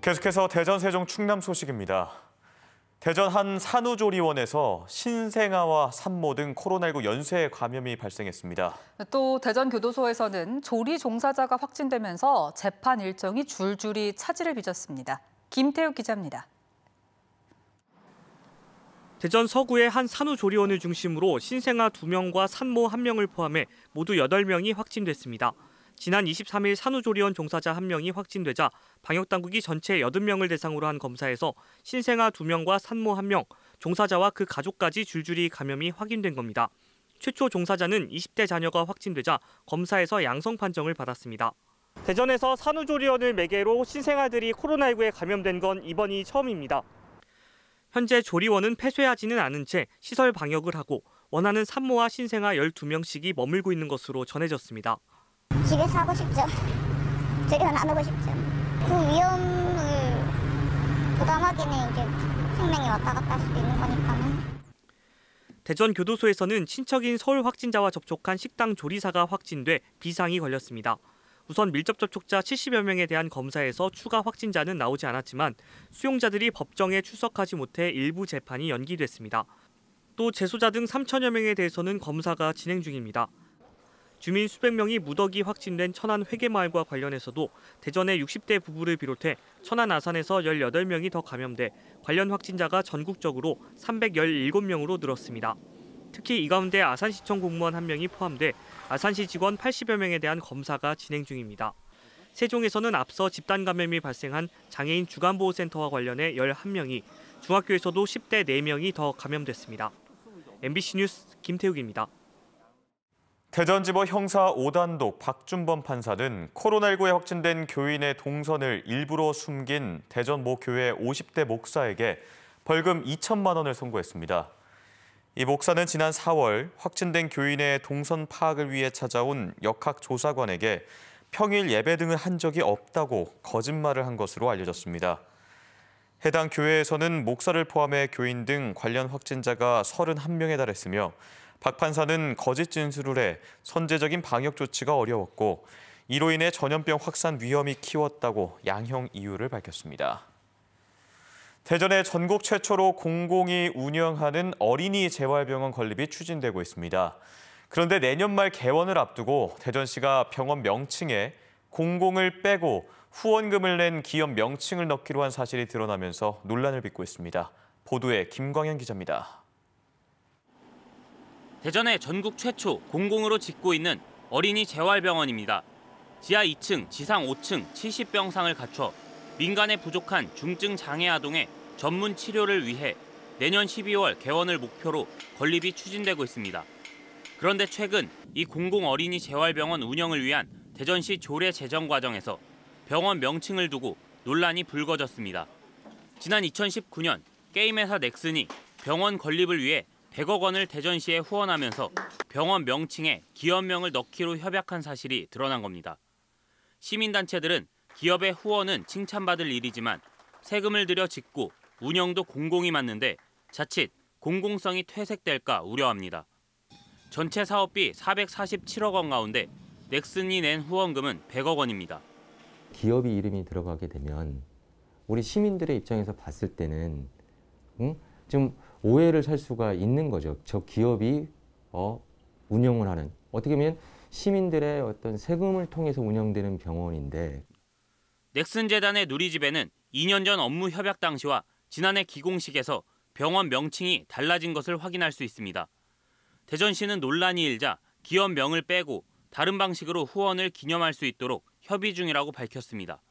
계속해서 대전, 세종, 충남 소식입니다. 대전 한 산후조리원에서 신생아와 산모 등 코로나19 연쇄 감염이 발생했습니다. 또 대전교도소에서는 조리 종사자가 확진되면서 재판 일정이 줄줄이 차질을 빚었습니다. 김태욱 기자입니다. 대전 서구의 한 산후조리원을 중심으로 신생아 2명과 산모 1명을 포함해 모두 8명이 확진됐습니다. 지난 23일 산후조리원 종사자 1명이 확진되자 방역당국이 전체 80명을 대상으로 한 검사에서 신생아 2명과 산모 1명, 종사자와 그 가족까지 줄줄이 감염이 확인된 겁니다. 최초 종사자는 20대 자녀가 확진되자 검사에서 양성 판정을 받았습니다. 대전에서 산후조리원을 매개로 신생아들이 코로나19에 감염된 건 이번이 처음입니다. 현재 조리원은 폐쇄하지는 않은 채 시설 방역을 하고 원하는 산모와 신생아 12명씩이 머물고 있는 것으로 전해졌습니다. 집에서 하고 싶죠. 조리원 안 오고 싶죠. 그 위험을 부담하기는 이제 생명이 왔다 갔다 할 수도 있는 거니까는. 대전 교도소에서는 친척인 서울 확진자와 접촉한 식당 조리사가 확진돼 비상이 걸렸습니다. 우선 밀접 접촉자 70여 명에 대한 검사에서 추가 확진자는 나오지 않았지만 수용자들이 법정에 출석하지 못해 일부 재판이 연기됐습니다. 또 재소자 등 3천여 명에 대해서는 검사가 진행 중입니다. 주민 수백 명이 무더기 확진된 천안 회계마을과 관련해서도 대전의 60대 부부를 비롯해 천안 아산에서 18명이 더 감염돼 관련 확진자가 전국적으로 317명으로 늘었습니다. 특히 이 가운데 아산시청 공무원 1명이 포함돼 아산시 직원 80여 명에 대한 검사가 진행 중입니다. 세종에서는 앞서 집단 감염이 발생한 장애인 주간보호센터와 관련해 11명이, 중학교에서도 10대 4명이 더 감염됐습니다. MBC 뉴스 김태욱입니다. 대전지법 형사 5단독 박준범 판사는 코로나19에 확진된 교인의 동선을 일부러 숨긴 대전 모 교회 50대 목사에게 벌금 2천만 원을 선고했습니다. 이 목사는 지난 4월 확진된 교인의 동선 파악을 위해 찾아온 역학조사관에게 평일 예배 등을 한 적이 없다고 거짓말을 한 것으로 알려졌습니다. 해당 교회에서는 목사를 포함해 교인 등 관련 확진자가 31명에 달했으며 박 판사는 거짓 진술을 해 선제적인 방역 조치가 어려웠고 이로 인해 전염병 확산 위험이 키웠다고 양형 이유를 밝혔습니다. 대전에 전국 최초로 공공이 운영하는 어린이 재활병원 건립이 추진되고 있습니다. 그런데 내년 말 개원을 앞두고 대전시가 병원 명칭에 공공을 빼고 후원금을 낸 기업 명칭을 넣기로 한 사실이 드러나면서 논란을 빚고 있습니다. 보도에 김광현 기자입니다. 대전의 전국 최초 공공으로 짓고 있는 어린이 재활병원입니다. 지하 2층, 지상 5층 70병상을 갖춰 민간에 부족한 중증 장애 아동의 전문 치료를 위해 내년 12월 개원을 목표로 건립이 추진되고 있습니다. 그런데 최근 이 공공 어린이 재활병원 운영을 위한 대전시 조례 제정 과정에서 병원 명칭을 두고 논란이 불거졌습니다. 지난 2019년 게임회사 넥슨이 병원 건립을 위해 100억 원을 대전시에 후원하면서 병원 명칭에 기업명을 넣기로 협약한 사실이 드러난 겁니다. 시민단체들은 기업의 후원은 칭찬받을 일이지만 세금을 들여 짓고 운영도 공공이 맡는데 자칫 공공성이 퇴색될까 우려합니다. 전체 사업비 447억 원 가운데 넥슨이 낸 후원금은 100억 원입니다. 기업이 이름이 들어가게 되면 우리 시민들의 입장에서 봤을 때는 좀 오해를 살 수가 있는 거죠. 저 기업이 운영을 하는, 어떻게 보면 시민들의 어떤 세금을 통해서 운영되는 병원인데. 넥슨 재단의 누리집에는 2년 전 업무 협약 당시와 지난해 기공식에서 병원 명칭이 달라진 것을 확인할 수 있습니다. 대전시는 논란이 일자 기업명을 빼고 다른 방식으로 후원을 기념할 수 있도록 협의 중이라고 밝혔습니다.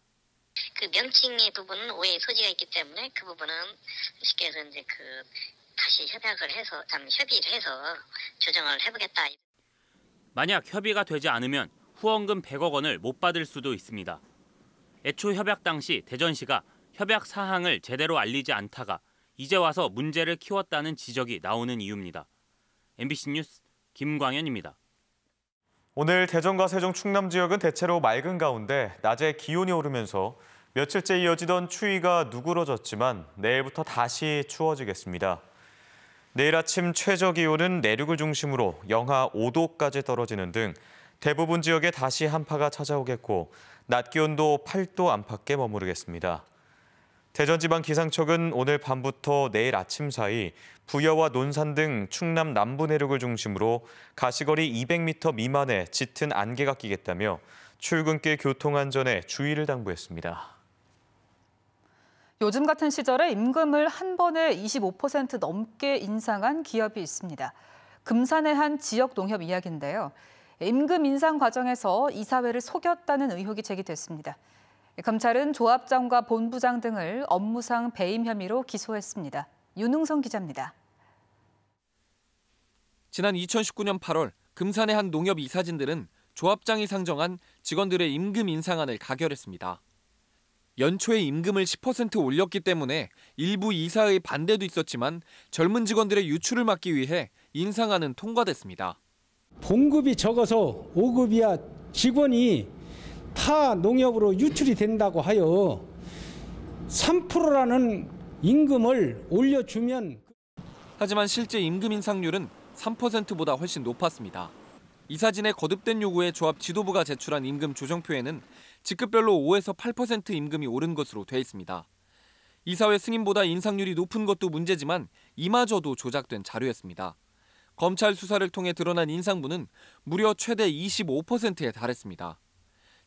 그 명칭의 부분은 오해의 소지가 있기 때문에 그 부분은 쉽게 해서 이제 다시 협의를 해서 조정을 해보겠다. 만약 협의가 되지 않으면 후원금 100억 원을 못 받을 수도 있습니다. 애초 협약 당시 대전시가 협약 사항을 제대로 알리지 않다가 이제 와서 문제를 키웠다는 지적이 나오는 이유입니다. MBC 뉴스 김광현입니다. 오늘 대전과 세종, 충남 지역은 대체로 맑은 가운데 낮에 기온이 오르면서 며칠째 이어지던 추위가 누그러졌지만 내일부터 다시 추워지겠습니다. 내일 아침 최저 기온은 내륙을 중심으로 영하 5도까지 떨어지는 등 대부분 지역에 다시 한파가 찾아오겠고 낮 기온도 8도 안팎에 머무르겠습니다. 대전지방기상청은 오늘 밤부터 내일 아침 사이 부여와 논산 등 충남 남부 내륙을 중심으로 가시거리 200m 미만의 짙은 안개가 끼겠다며 출근길 교통안전에 주의를 당부했습니다. 요즘 같은 시절에 임금을 한 번에 25% 넘게 인상한 기업이 있습니다. 금산의 한 지역 농협 이야기인데요. 임금 인상 과정에서 이사회를 속였다는 의혹이 제기됐습니다. 검찰은 조합장과 본부장 등을 업무상 배임 혐의로 기소했습니다. 윤웅성 기자입니다. 지난 2019년 8월 금산의 한 농협 이사진들은 조합장이 상정한 직원들의 임금 인상안을 가결했습니다. 연초에 임금을 10% 올렸기 때문에 일부 이사의 반대도 있었지만 젊은 직원들의 유출을 막기 위해 인상안은 통과됐습니다. 봉급이 적어서 5급 이하 직원이 타 농협으로 유출이 된다고 하여 3%라는 임금을 올려주면 하지만 실제 임금 인상률은 3%보다 훨씬 높았습니다. 이사진의 거듭된 요구에 조합 지도부가 제출한 임금 조정표에는 직급별로 5에서 8% 임금이 오른 것으로 돼 있습니다. 이사회 승인보다 인상률이 높은 것도 문제지만 이마저도 조작된 자료였습니다. 검찰 수사를 통해 드러난 인상분은 무려 최대 25%에 달했습니다.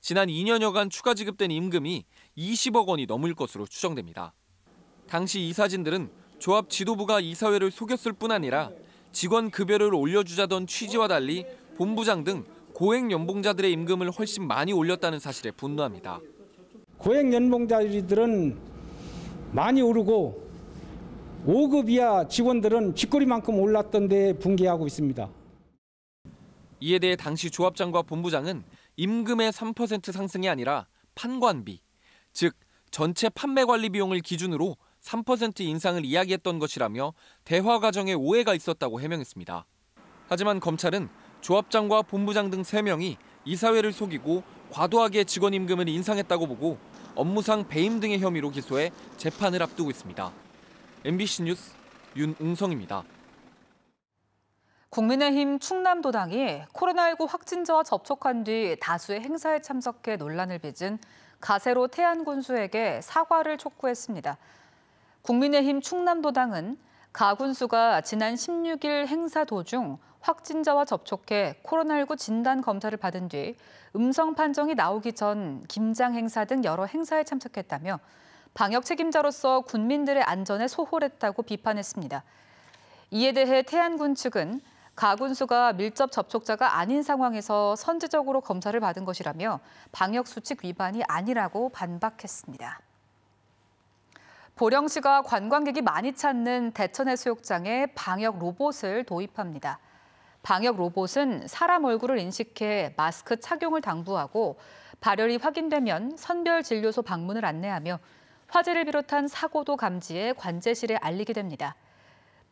지난 2년여간 추가 지급된 임금이 20억 원이 넘을 것으로 추정됩니다. 당시 이사진들은 조합 지도부가 이사회를 속였을 뿐 아니라 직원 급여를 올려주자던 취지와 달리 본부장 등 고액 연봉자들의 임금을 훨씬 많이 올렸다는 사실에 분노합니다. 고액 연봉자들은 많이 오르고 5급 이하 직원들은 쥐꼬리만큼 올랐던 데 분개하고 있습니다. 이에 대해 당시 조합장과 본부장은 임금의 3% 상승이 아니라 판관비, 즉 전체 판매 관리 비용을 기준으로 3% 인상을 이야기했던 것이라며 대화 과정에 오해가 있었다고 해명했습니다. 하지만 검찰은 조합장과 본부장 등 3명이 이사회를 속이고 과도하게 직원 임금을 인상했다고 보고 업무상 배임 등의 혐의로 기소해 재판을 앞두고 있습니다. MBC 뉴스 윤웅성입니다. 국민의힘 충남도당이 코로나19 확진자와 접촉한 뒤 다수의 행사에 참석해 논란을 빚은 가세로 태안군수에게 사과를 촉구했습니다. 국민의힘 충남도당은 가 군수가 지난 16일 행사 도중 확진자와 접촉해 코로나19 진단 검사를 받은 뒤 음성 판정이 나오기 전 김장 행사 등 여러 행사에 참석했다며 방역 책임자로서 군민들의 안전에 소홀했다고 비판했습니다. 이에 대해 태안군 측은 가 군수가 밀접 접촉자가 아닌 상황에서 선제적으로 검사를 받은 것이라며 방역 수칙 위반이 아니라고 반박했습니다. 보령시가 관광객이 많이 찾는 대천해수욕장에 방역 로봇을 도입합니다. 방역 로봇은 사람 얼굴을 인식해 마스크 착용을 당부하고 발열이 확인되면 선별진료소 방문을 안내하며 화재를 비롯한 사고도 감지해 관제실에 알리게 됩니다.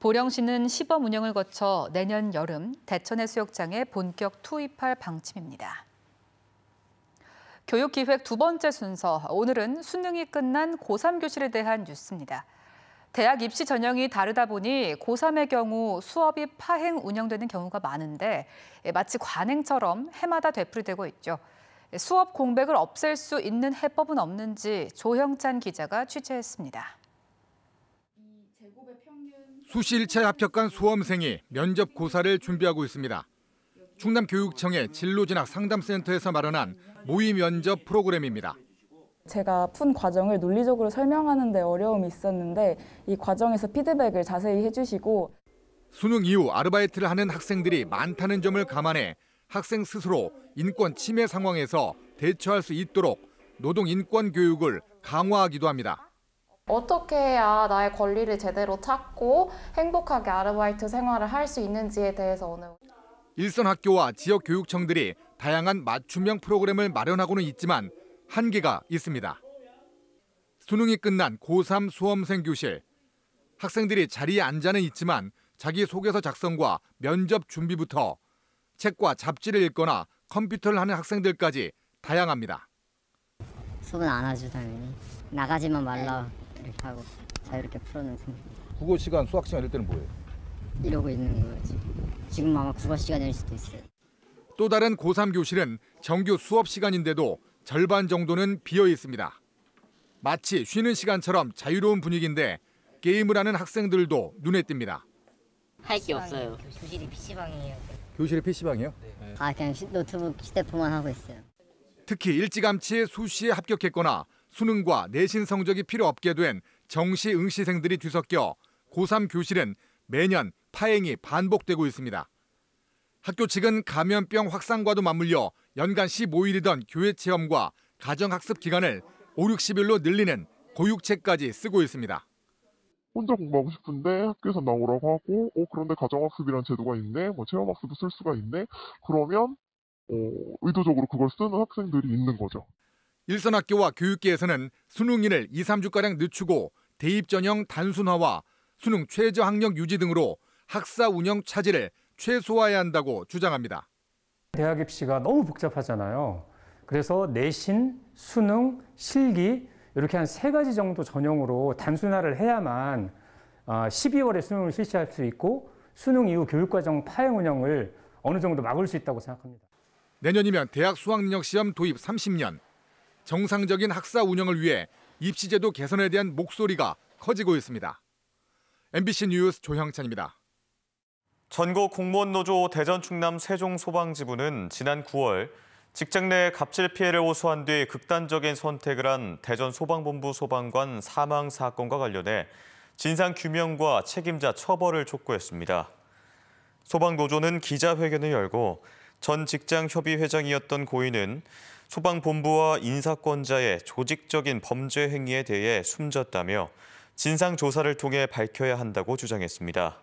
보령시는 시범 운영을 거쳐 내년 여름 대천해수욕장에 본격 투입할 방침입니다. 교육기획 두 번째 순서, 오늘은 수능이 끝난 고3 교실에 대한 뉴스입니다. 대학 입시 전형이 다르다 보니 고3의 경우 수업이 파행 운영되는 경우가 많은데 마치 관행처럼 해마다 되풀이되고 있죠. 수업 공백을 없앨 수 있는 해법은 없는지 조형찬 기자가 취재했습니다. 수시 1차 합격한 수험생이 면접 고사를 준비하고 있습니다. 충남교육청의 진로진학 상담센터에서 마련한 모의 면접 프로그램입니다. 제가 푼 과정을 논리적으로 설명하는 데 어려움이 있었는데 이 과정에서 피드백을 자세히 해주시고 수능 이후 아르바이트를 하는 학생들이 많다는 점을 감안해 학생 스스로 인권 침해 상황에서 대처할 수 있도록 노동 인권 교육을 강화하기도 합니다. 어떻게 해야 나의 권리를 제대로 찾고 행복하게 아르바이트 생활을 할 수 있는지에 대해서 오늘 일선 학교와 지역 교육청들이 다양한 맞춤형 프로그램을 마련하고는 있지만 한계가 있습니다. 수능이 끝난 고3 수험생 교실. 학생들이 자리에 앉아는 있지만 자기소개서 작성과 면접 준비부터 책과 잡지를 읽거나 컴퓨터를 하는 학생들까지 다양합니다. 수업은 안 하죠, 당연히. 나가지만 말라 이렇게 하고 자유롭게 풀어놓은 생각입니다. 국어 시간, 수학 시간 이럴 때는 뭐예요? 이러고 있는 거지. 지금 아마 국어 시간일 수도 있어요. 또 다른 고3 교실은 정규 수업 시간인데도 절반 정도는 비어 있습니다. 마치 쉬는 시간처럼 자유로운 분위기인데 게임을 하는 학생들도 눈에 띕니다. 할 게 없어요. 교실이 PC방이에요. 교실이 PC방이요? 네. 그냥 노트북, 휴대폰만 하고 있어요. 특히 일찌감치 수시에 합격했거나 수능과 내신 성적이 필요 없게 된 정시 응시생들이 뒤섞여 고3 교실은 매년 파행이 반복되고 있습니다. 학교 측은 감염병 확산과도 맞물려 연간 15일이던 교회 체험과 가정학습 기간을 5, 60일로 늘리는 고육책까지 쓰고 있습니다. 혼자 공부하고 싶은데 학교에서 나오라고 하고 그런데 가정학습이라는 제도가 있네, 체험학습도 쓸 수가 있네. 그러면 의도적으로 그걸 쓰는 학생들이 있는 거죠. 일선학교와 교육계에서는 수능일을 2, 3주가량 늦추고 대입 전형 단순화와 수능 최저 학력 유지 등으로 학사 운영 차질을 최소화해야 한다고 주장합니다. 대학 입시가 너무 복잡하잖아요. 그래서 내신, 수능, 실기 이렇게 한 3가지 정도 전형으로 단순화를 해야만 12월에 수능을 실시할 수 있고 수능 이후 교육과정 파행 운영을 어느 정도 막을 수 있다고 생각합니다. 내년이면 대학 수학능력시험 도입 30년. 정상적인 학사 운영을 위해 입시제도 개선에 대한 목소리가 커지고 있습니다. MBC 뉴스 조형찬입니다. 전국 공무원 노조 대전 충남 세종 소방지부는 지난 9월 직장 내 갑질 피해를 호소한 뒤 극단적인 선택을 한 대전 소방본부 소방관 사망 사건과 관련해 진상 규명과 책임자 처벌을 촉구했습니다. 소방노조는 기자회견을 열고 전 직장협의회장이었던 고인은 소방본부와 인사권자의 조직적인 범죄 행위에 대해 숨졌다며 진상조사를 통해 밝혀야 한다고 주장했습니다.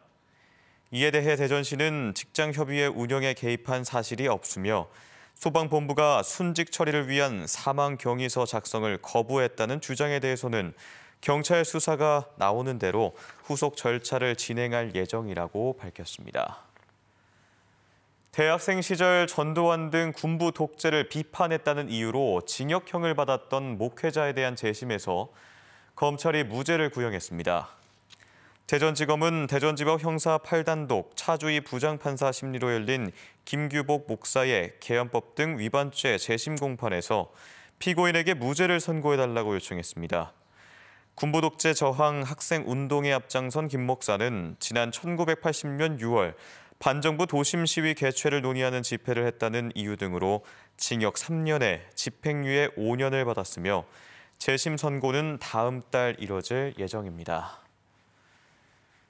이에 대해 대전시는 직장협의회 운영에 개입한 사실이 없으며 소방본부가 순직 처리를 위한 사망 경위서 작성을 거부했다는 주장에 대해서는 경찰 수사가 나오는 대로 후속 절차를 진행할 예정이라고 밝혔습니다. 대학생 시절 전두환 등 군부 독재를 비판했다는 이유로 징역형을 받았던 목회자에 대한 재심에서 검찰이 무죄를 구형했습니다. 대전지검은 대전지법 형사 8단독 차주희 부장판사 심리로 열린 김규복 목사의 계엄법 등 위반죄 재심 공판에서 피고인에게 무죄를 선고해달라고 요청했습니다. 군부 독재 저항 학생 운동에 앞장선 김 목사는 지난 1980년 6월 반정부 도심 시위 개최를 논의하는 집회를 했다는 이유 등으로 징역 3년에 집행유예 5년을 받았으며 재심 선고는 다음 달 이뤄질 예정입니다.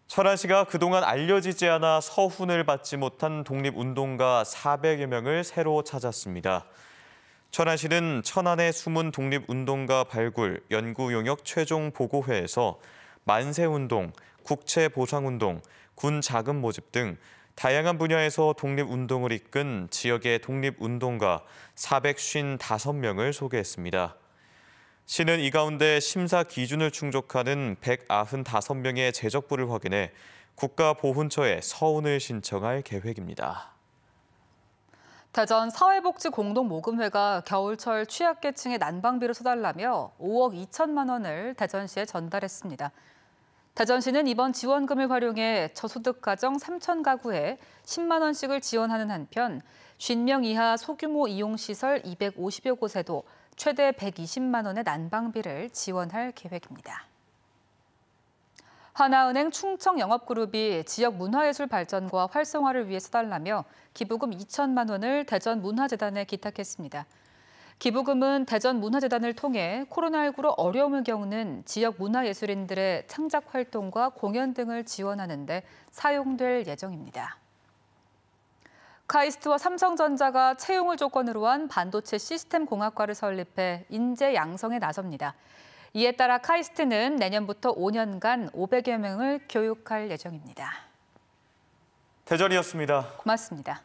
천안시가 그동안 알려지지 않아 서훈을 받지 못한 독립운동가 400여 명을 새로 찾았습니다. 천안시는 천안의 숨은 독립운동가 발굴, 연구 용역 최종 보고회에서 만세운동, 국채보상운동, 군 자금 모집 등 다양한 분야에서 독립운동을 이끈 지역의 독립운동가 455명을 소개했습니다. 시는 이 가운데 심사 기준을 충족하는 195명의 재적부를 확인해 국가보훈처에 서훈을 신청할 계획입니다. 대전 사회복지공동모금회가 겨울철 취약계층의 난방비를 써달라며 5억 2천만 원을 대전시에 전달했습니다. 대전시는 이번 지원금을 활용해 저소득 가정 3천 가구에 10만 원씩을 지원하는 한편 50명 이하 소규모 이용시설 250여 곳에도 최대 120만 원의 난방비를 지원할 계획입니다. 하나은행 충청영업그룹이 지역 문화예술 발전과 활성화를 위해 써달라며 기부금 2천만 원을 대전문화재단에 기탁했습니다. 기부금은 대전문화재단을 통해 코로나19로 어려움을 겪는 지역 문화예술인들의 창작 활동과 공연 등을 지원하는 데 사용될 예정입니다. 카이스트와 삼성전자가 채용을 조건으로 한 반도체 시스템 공학과를 설립해 인재 양성에 나섭니다. 이에 따라 카이스트는 내년부터 5년간 500여 명을 교육할 예정입니다. 대전이었습니다. 고맙습니다.